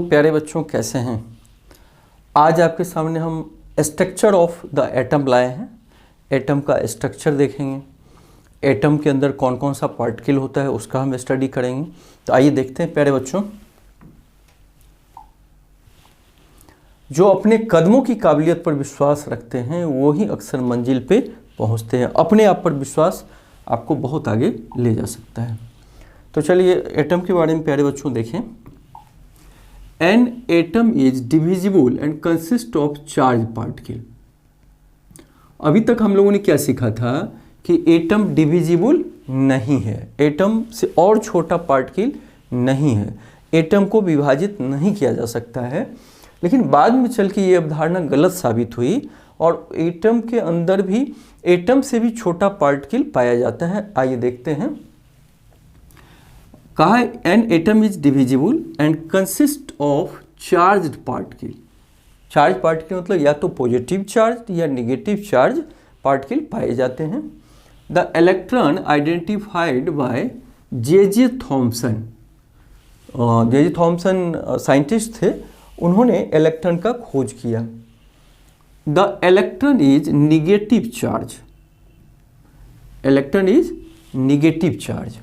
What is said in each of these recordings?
प्यारे बच्चों, कैसे हैं? आज आपके सामने हम स्ट्रक्चर ऑफ द एटम लाए हैं। एटम का स्ट्रक्चर देखेंगे, एटम के अंदर कौन कौन सा पार्टिकल होता है उसका हम स्टडी करेंगे। तो आइए देखते हैं प्यारे बच्चों। जो अपने कदमों की काबिलियत पर विश्वास रखते हैं वो ही अक्सर मंजिल पे पहुंचते हैं। अपने आप पर विश्वास आपको बहुत आगे ले जा सकता है। तो चलिए एटम के बारे में प्यारे बच्चों देखें। An atom is divisible and consists of charged particle। अभी तक हम लोगों ने क्या सीखा था कि एटम डिविजिबल नहीं है, एटम से और छोटा पार्टिकल नहीं है, एटम को विभाजित नहीं किया जा सकता है। लेकिन बाद में चल के ये अवधारणा गलत साबित हुई और एटम के अंदर भी एटम से भी छोटा पार्टिकल पाया जाता है। आइए देखते हैं। कहा है an atom is divisible and consist of charged particle. Charge particle मतलब या तो पॉजिटिव चार्ज या नेगेटिव चार्ज पार्टिकल पाए जाते हैं। The electron identified by J Thomson. J Thomson scientist थे, उन्होंने इलेक्ट्रॉन का खोज किया। The electron is negative charge. Electron is negative charge.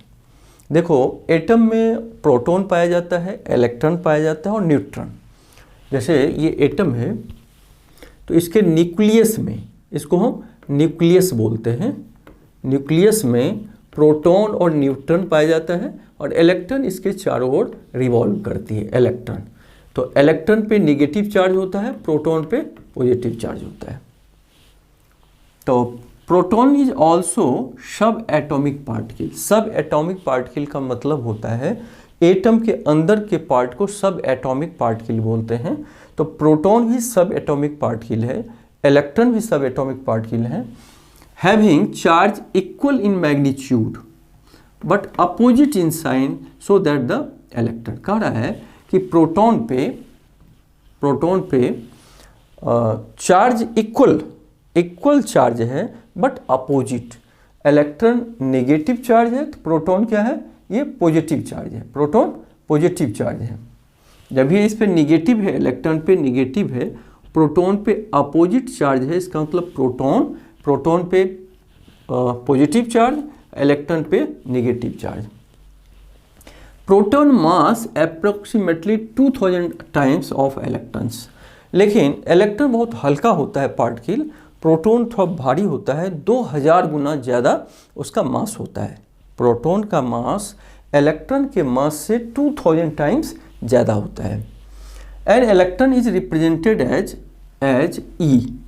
देखो एटम में प्रोटॉन पाया जाता है, इलेक्ट्रॉन पाया जाता है और न्यूट्रॉन। जैसे ये एटम है तो इसके न्यूक्लियस में, इसको हम न्यूक्लियस बोलते हैं, न्यूक्लियस में प्रोटॉन और न्यूट्रॉन पाया जाता है और इलेक्ट्रॉन इसके चारों ओर रिवॉल्व करती है इलेक्ट्रॉन। तो इलेक्ट्रॉन पे नेगेटिव चार्ज होता है, प्रोटॉन पे पॉजिटिव चार्ज होता है। तो प्रोटॉन इज ऑल्सो सब एटॉमिक पार्टिकल। सब एटॉमिक पार्टिकल का मतलब होता है एटम के अंदर के पार्ट को सब एटॉमिक पार्टिकल बोलते हैं। तो प्रोटॉन भी सब एटॉमिक पार्टिकल है, इलेक्ट्रॉन भी सब एटॉमिक पार्टिकल है। Having charge equal in magnitude but opposite in sign so that the electron. कह रहा है कि प्रोटॉन पे चार्ज इक्वल चार्ज है but opposite. Electron negative charge है तो प्रोटॉन क्या है, ये पॉजिटिव चार्ज है, प्रोटॉन पॉजिटिव चार्ज है। जब ये इस पे नेगेटिव है, इलेक्ट्रॉन पे नेगेटिव है, प्रोटॉन पे अपोजिट चार्ज है, इसका मतलब प्रोटॉन पे पॉजिटिव चार्ज, इलेक्ट्रॉन पे negative charge. Proton mass approximately 2000 times of electrons. लेकिन इलेक्ट्रॉन बहुत हल्का होता है पार्टिकल, प्रोटॉन थोड़ा भारी होता है, 2000 गुना ज़्यादा उसका मास होता है। प्रोटॉन का मास इलेक्ट्रॉन के मास से 2000 टाइम्स ज़्यादा होता है। An electron is represented as E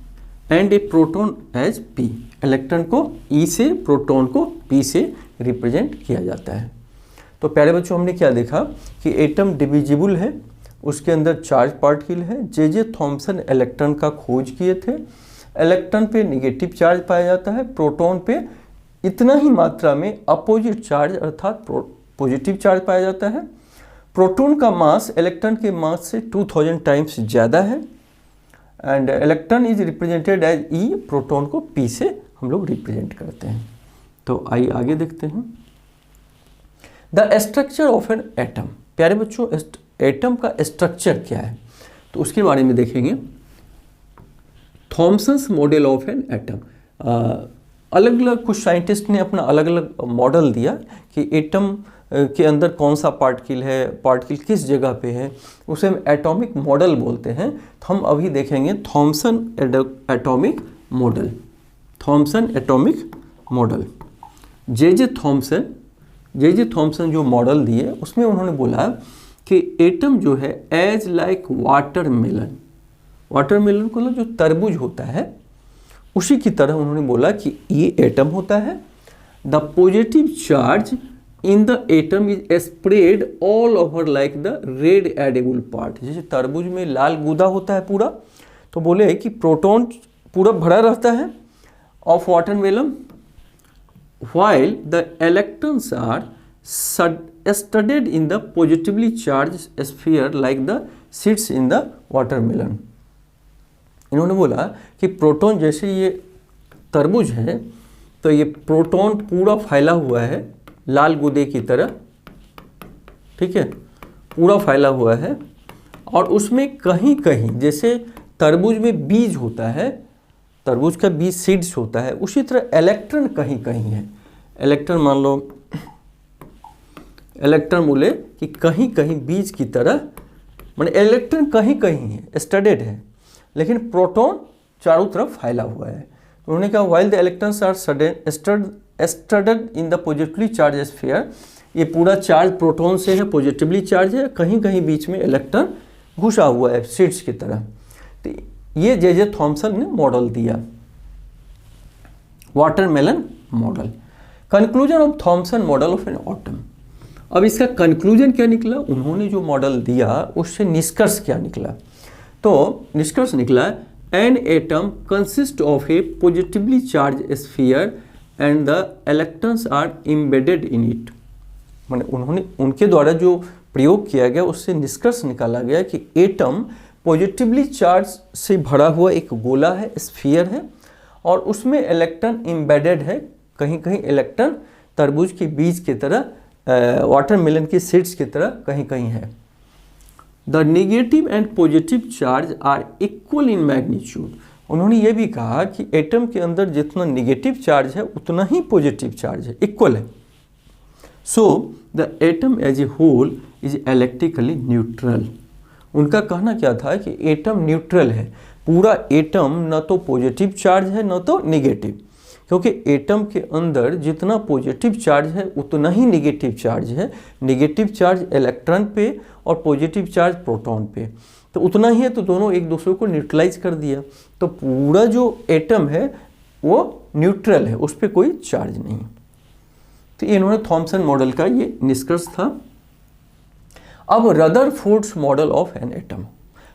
and a proton as P. Electron को ई से, प्रोटॉन को पी से रिप्रेजेंट किया जाता है। तो प्यारे बच्चों, हमने क्या देखा कि एटम डिविजिबल है, उसके अंदर चार्ज पार्टिकल है। जे थॉमसन इलेक्ट्रॉन का खोज किए थे। इलेक्ट्रॉन पे नेगेटिव चार्ज पाया जाता है, प्रोटॉन पे इतना ही मात्रा में अपोजिट चार्ज अर्थात पॉजिटिव चार्ज पाया जाता है। प्रोटॉन का मास इलेक्ट्रॉन के मास से 2000 टाइम्स ज़्यादा है and electron is represented as E, proton को पी से हम लोग रिप्रेजेंट करते हैं। तो आइए आगे देखते हैं। The structure of an atom. प्यारे बच्चों, एटम का स्ट्रक्चर क्या है तो उसके बारे में देखेंगे। Thomson's model of an atom. अलग अलग कुछ साइंटिस्ट ने अपना अलग अलग मॉडल दिया कि एटम के अंदर कौन सा पार्टिकल है, पार्टिकल किस जगह पे है, उसे हम एटॉमिक मॉडल बोलते हैं। तो हम अभी देखेंगे Thomson atomic model. Thomson atomic model. J Thomson जो मॉडल दिए उसमें उन्होंने बोला कि एटम जो है एज लाइक वाटरमेलन को जो तरबूज होता है उसी की तरह उन्होंने बोला कि ये एटम होता है। The positive charge in the atom is spread all over like the red edible part. जैसे तरबूज में लाल गूदा होता है पूरा, तो बोले कि प्रोटॉन पूरा भरा रहता है of watermelon, while the electrons are studied in the positively charged sphere like the seeds in the watermelon। इन्होंने बोला कि प्रोटॉन, जैसे ये तरबूज है तो ये प्रोटॉन पूरा फैला हुआ है लाल गूदे की तरह, ठीक है, पूरा फैला हुआ है और उसमें कहीं कहीं जैसे तरबूज में बीज होता है, तरबूज का बीज सीड्स होता है, उसी तरह इलेक्ट्रॉन कहीं कहीं है। इलेक्ट्रॉन मान लो, इलेक्ट्रॉन बोले कि कहीं कहीं बीज की तरह, माने इलेक्ट्रॉन कहीं कहीं है, स्टडेड है, लेकिन प्रोटॉन चारों तरफ फैला हुआ है। तो उन्होंने कहा while the electrons are studded in the positively charge sphere, ये पूरा चार्ज प्रोटॉन से है, पॉजिटिवली चार्ज है, कहीं कहीं बीच में इलेक्ट्रॉन घुसा हुआ है सीड्स की तरह। तो ये जे थॉमसन ने मॉडल दिया, watermelon model. Conclusion of Thompson model of an atom. अब इसका कंक्लूजन क्या निकला, उन्होंने जो मॉडल दिया उससे निष्कर्ष क्या निकला। तो निष्कर्ष निकला an atom consist of a positively charge sphere and the electrons are embedded in it. माने उन्होंने, उनके द्वारा जो प्रयोग किया गया उससे निष्कर्ष निकाला गया कि एटम पॉजिटिवली चार्ज से भरा हुआ एक गोला है, स्फीयर है, और उसमें इलेक्ट्रॉन एम्बेडेड है, कहीं कहीं इलेक्ट्रॉन तरबूज के बीज की तरह, वाटरमेलन के सीड्स की तरह कहीं कहीं है। The negative and positive charge are equal in magnitude. उन्होंने ये भी कहा कि एटम के अंदर जितना नेगेटिव चार्ज है उतना ही पॉजिटिव चार्ज है, इक्वल है। So the atom as a whole is electrically neutral. उनका कहना क्या था कि एटम न्यूट्रल है, पूरा एटम न तो पॉजिटिव चार्ज है न तो नेगेटिव, क्योंकि एटम के अंदर जितना पॉजिटिव चार्ज है उतना ही नेगेटिव चार्ज है। नेगेटिव चार्ज इलेक्ट्रॉन पे और पॉजिटिव चार्ज प्रोटॉन पे, तो उतना ही है, तो दोनों एक दूसरे को न्यूट्रलाइज कर दिया। तो पूरा जो एटम है वो न्यूट्रल है, उस पर कोई चार्ज नहीं। तो इन्होंने थॉमसन मॉडल का ये निष्कर्ष था। अब Rutherford's model of an atom.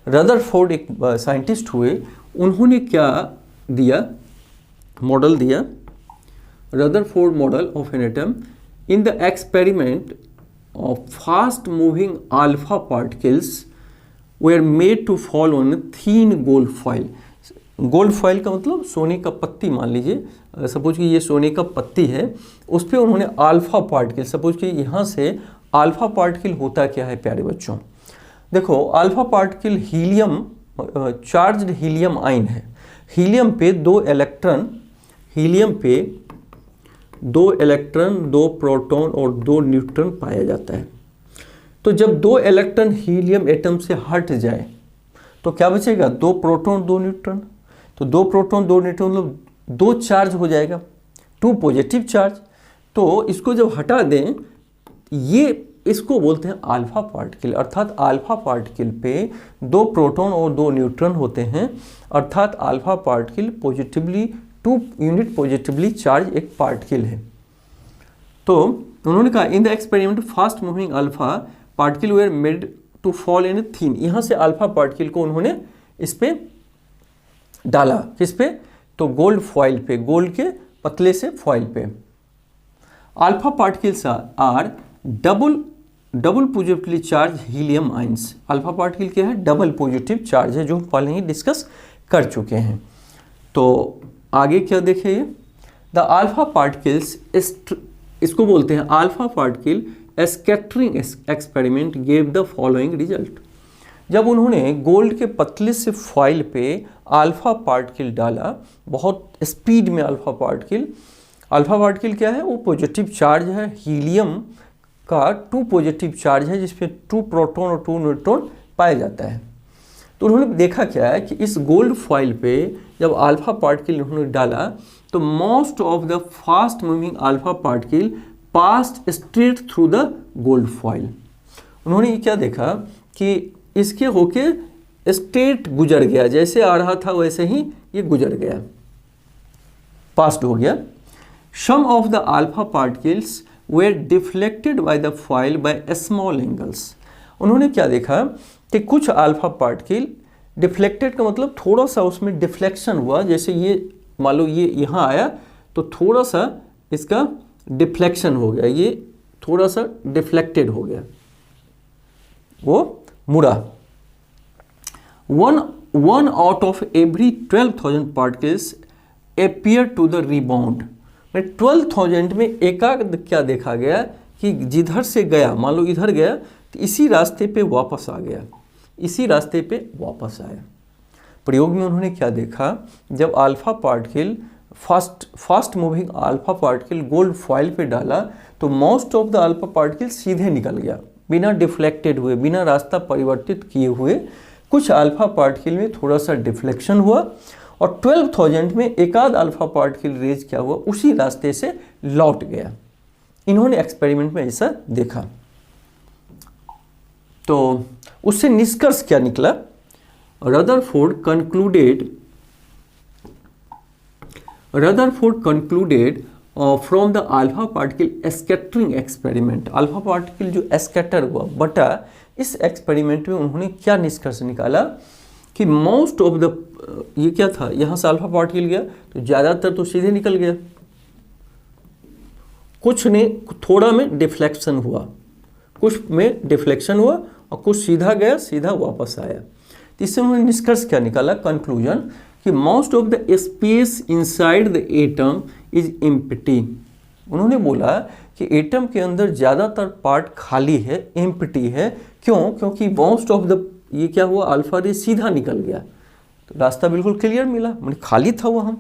Rutherford एक साइंटिस्ट हुए, उन्होंने क्या दिया, मॉडल दिया, Rutherford model of an atom. In the experiment of fast moving alpha particles were made to fall on thin gold foil. Gold foil का मतलब सोने का पत्ती, मान लीजिए सपोज कि ये सोने का पत्ती है, उस पर उन्होंने अल्फा पार्टिकल, सपोज कि यहाँ से अल्फा पार्टिकल होता क्या है प्यारे बच्चों, देखो alpha particle helium, charged helium ion है। हीलियम पे दो इलेक्ट्रॉन, हीलियम पे दो इलेक्ट्रॉन, दो प्रोटॉन और दो न्यूट्रॉन पाया जाता है। तो जब दो इलेक्ट्रॉन हीलियम एटम से हट जाए तो क्या बचेगा, दो प्रोटॉन दो न्यूट्रॉन। तो दो प्रोटॉन दो न्यूट्रॉन मतलब दो चार्ज हो जाएगा, टू पॉजिटिव चार्ज। तो इसको जब हटा दें, ये इसको बोलते हैं अल्फा पार्टिकल। अर्थात अल्फा पार्टिकल पे दो प्रोटॉन और दो न्यूट्रॉन होते हैं, अर्थात alpha particle positively, two unit positively charge एक पार्टिकल है। तो उन्होंने कहा in the experiment fast moving alpha particle were made to fall in thin. यहाँ से अल्फा पार्टिकल को उन्होंने इस पे डाला, किस पे, तो गोल्ड फॉइल पे, गोल्ड के पतले से फॉइल पे। Alpha particles are double positively charge helium ions. Alpha particle क्या है, डबल पॉजिटिव चार्ज है, जो हम पहले ही डिस्कस कर चुके हैं। तो आगे क्या देखिए, द अल्फा पार्टिकल्स, इसको बोलते हैं alpha particle scattering experiment gave the following result. जब उन्होंने गोल्ड के पतले से फॉइल पे अल्फा पार्टिकल डाला, बहुत स्पीड में अल्फा पार्टिकल क्या है, वो पॉजिटिव चार्ज है, हीलियम का टू पॉजिटिव चार्ज है, जिसपे टू प्रोटॉन और टू न्यूट्रॉन पाया जाता है। तो उन्होंने देखा क्या है कि इस गोल्ड फॉइल पे जब अल्फा पार्टिकल उन्होंने डाला तो most of the fast moving alpha particle passed straight through the gold foil. उन्होंने ये क्या देखा कि इसके होके स्ट्रेट गुजर गया, जैसे आ रहा था वैसे ही ये गुजर गया, पास्ड हो गया। Some of the alpha particles were deflected by the foil by small angles. उन्होंने क्या देखा कि कुछ अल्फा पार्टिकल डिफ्लेक्टेड का मतलब थोड़ा सा उसमें डिफ्लेक्शन हुआ, जैसे ये मान लो ये यहाँ आया तो थोड़ा सा इसका डिफ्लेक्शन हो गया, ये थोड़ा सा डिफ्लेक्टेड हो गया, वो मुड़ा। One out of every 12,000 particles appear to the rebound. 12,000 में एकाध क्या देखा गया कि जिधर से गया, मान लो इधर गया तो इसी रास्ते पे वापस आ गया, इसी रास्ते पे वापस आया। प्रयोग में उन्होंने क्या देखा, जब alpha particle fast moving alpha particle gold foil पे डाला तो most of the alpha particle सीधे निकल गया, बिना डिफ्लेक्टेड हुए, बिना रास्ता परिवर्तित किए हुए। कुछ अल्फा पार्टिकल में थोड़ा सा डिफ्लेक्शन हुआ और 12,000 में एक आध अल्फा पार्टिकल रेज क्या हुआ, उसी रास्ते से लौट गया। इन्होंने एक्सपेरिमेंट में ऐसा देखा। तो उससे निष्कर्ष क्या निकला, Rutherford concluded from the alpha particle scattering experiment, alpha particle जो स्कैटर हुआ बटा, इस एक्सपेरिमेंट में उन्होंने क्या निष्कर्ष निकाला कि मोस्ट ऑफ द, ये क्या था, यहाँ से अल्फा पार्टिकल गया तो ज़्यादातर तो सीधे निकल गया, कुछ ने थोड़ा में डिफ्लेक्शन हुआ, कुछ में डिफ्लेक्शन हुआ और कुछ सीधा गया, सीधा वापस आया। तो इससे उन्होंने निष्कर्ष क्या निकाला, कंक्लूजन, कि most of the space inside the atom is empty. उन्होंने बोला कि एटम के अंदर ज़्यादातर पार्ट खाली है, एम्प्टी है। क्यों? क्योंकि मोस्ट ऑफ द, ये क्या हुआ, अल्फा रे सीधा निकल गया, तो रास्ता बिल्कुल क्लियर मिला, मतलब खाली था वहाँ।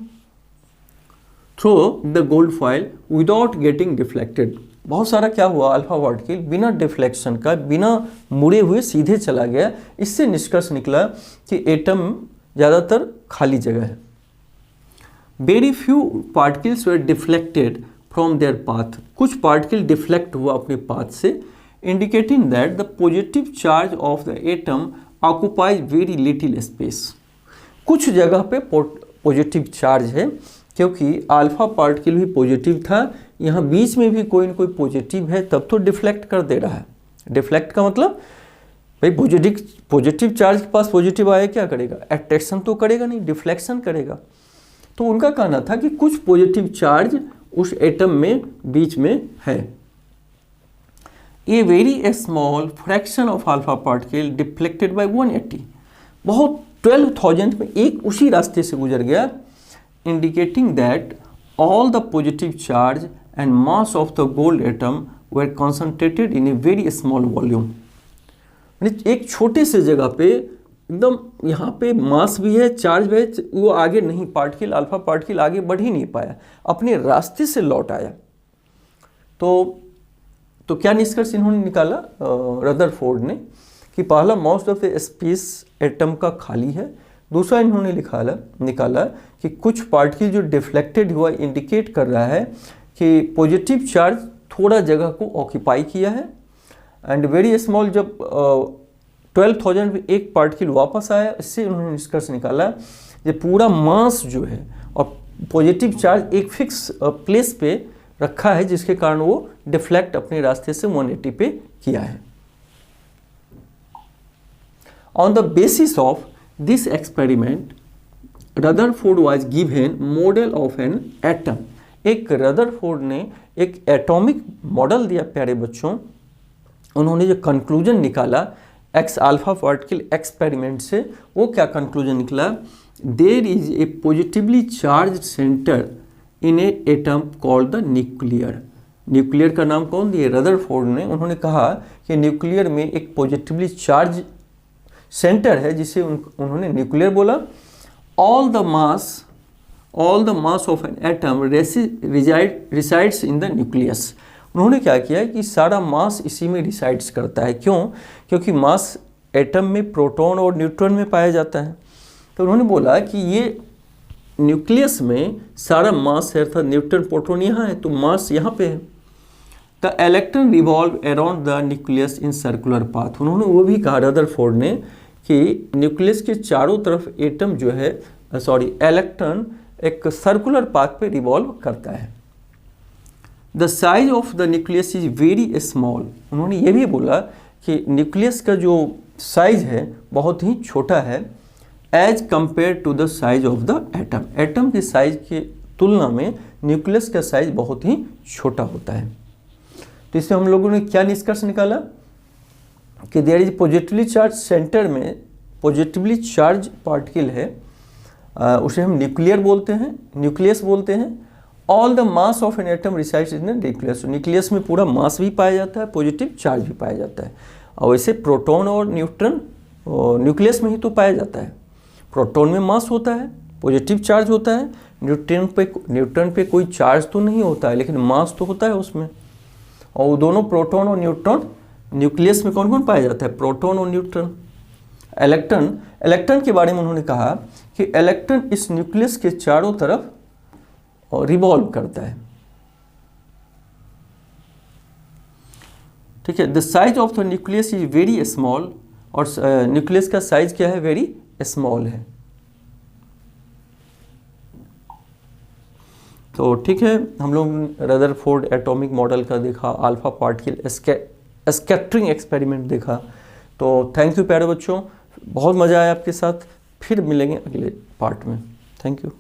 Through the gold foil without getting deflected, बहुत सारा क्या हुआ, अल्फा पार्टिकल बिना डिफ्लेक्शन का, बिना मुड़े हुए सीधे चला गया। इससे निष्कर्ष निकला कि एटम ज़्यादातर खाली जगह है। Very few particles were deflected from there path, कुछ पार्टिकल डिफ्लेक्ट हुआ अपने पाथ से, indicating that the positive charge of the atom occupies very little space. कुछ जगह पे पॉजिटिव चार्ज है, क्योंकि अल्फा पार्टिकल भी पॉजिटिव था, यहाँ बीच में भी कोई न कोई पॉजिटिव है, तब तो डिफ्लेक्ट कर दे रहा है। डिफ्लेक्ट का मतलब भाई पॉजिटिव चार्ज के पास पॉजिटिव आया क्या करेगा, अट्रैक्शन तो करेगा नहीं, डिफ्लेक्शन करेगा। तो उनका कहना था कि कुछ पॉजिटिव चार्ज उस एटम में बीच में है। A very small fraction of alpha particle deflected by 180, बहुत 12,000 में एक उसी रास्ते से गुजर गया, indicating that all the positive charge and mass of the gold atom were concentrated in a very small volume। एक छोटे से जगह पे एकदम, यहाँ पे मास भी है, चार्ज भी है, वो आगे नहीं, पार्टिकल अल्फा पार्टिकल आगे बढ़ ही नहीं पाया, अपने रास्ते से लौट आया। तो क्या निष्कर्ष इन्होंने निकाला रदरफोर्ड ने, कि पहला most of the space atom का खाली है, दूसरा इन्होंने निकाला कि कुछ पार्टिकल जो डिफ्लेक्टेड हुआ इंडिकेट कर रहा है कि पॉजिटिव चार्ज थोड़ा जगह को ऑक्यूपाई किया है, एंड वेरी स्मॉल, जब 12,000 में एक पार्टिकल वापस आया, इससे उन्होंने निष्कर्ष निकाला कि पूरा मास जो है और पॉजिटिव चार्ज एक फिक्स प्लेस पे रखा है, जिसके कारण वो डिफ्लेक्ट अपने रास्ते से 180 पे किया है। On the basis of this experiment Rutherford was given model of an atom. एक रदरफोर्ड ने एक एटॉमिक मॉडल दिया प्यारे बच्चों। उन्होंने जो कंक्लूजन निकाला एक्स अल्फा पार्टिकल एक्सपेरिमेंट से, वो क्या कंक्लूजन निकला, there is a positively charge centre in a atom called the nuclear. Nuclear का नाम कौन दिए, रदरफोर्ड ने। उन्होंने कहा कि न्यूक्लियर में एक पॉजिटिवली चार्ज सेंटर है, जिसे उन्होंने न्यूक्लियर बोला। All the mass of an atom resides in the nucleus. उन्होंने क्या किया कि सारा मास इसी में रिसाइड्स करता है। क्यों? क्योंकि मास एटम में प्रोटॉन और न्यूट्रॉन में पाया जाता है। तो उन्होंने बोला कि ये न्यूक्लियस में सारा मास है, अर्थात न्यूट्रॉन प्रोटॉन यहाँ है, तो मास यहाँ पे है। The electron revolve around the nucleus in circular path. उन्होंने वो भी कहा रदरफोर्ड ने कि न्यूक्लियस के चारों तरफ एटम जो है, इलेक्ट्रॉन एक सर्कुलर पाथ पे रिवॉल्व करता है। The size of the nucleus is very small. उन्होंने ये भी बोला कि न्यूक्लियस का जो साइज है बहुत ही छोटा है, as compare to the size of the atom. Atom की साइज की तुलना में न्यूक्लियस का साइज बहुत ही छोटा होता है। तो इससे हम लोगों ने क्या निष्कर्ष निकाला कि there is positively charge centre में पॉजिटिवली चार्ज पार्टिकल है, उसे हम न्यूक्लियर बोलते हैं, न्यूक्लियस बोलते हैं। All the mass of an atom resides in the nucleus. Nucleus में पूरा मास भी पाया जाता है, पॉजिटिव चार्ज भी पाया जाता है। और वैसे प्रोटॉन और न्यूट्रॉन न्यूक्लियस में ही तो पाया जाता है। प्रोटॉन में मास होता है, पॉजिटिव चार्ज होता है, न्यूट्रॉन पे कोई चार्ज तो नहीं होता है लेकिन मास तो होता है उसमें। और वो दोनों प्रोटॉन और न्यूट्रॉन न्यूक्लियस में कौन कौन पाया जाता है? प्रोटॉन और न्यूट्रॉन। इलेक्ट्रॉन के बारे में उन्होंने कहा कि इलेक्ट्रॉन इस न्यूक्लियस के चारों तरफ रिवॉल्व करता है। ठीक है, the size of the nucleus is very small, और न्यूक्लियस का साइज क्या है? वेरी स्मॉल है। तो ठीक है, हम लोग रदरफोर्ड एटॉमिक मॉडल का देखा, अल्फा पार्टिकल स्कैटरिंग एक्सपेरिमेंट देखा। तो थैंक यू प्यारे बच्चों, बहुत मज़ा आया आपके साथ। फिर मिलेंगे अगले पार्ट में। Thank you.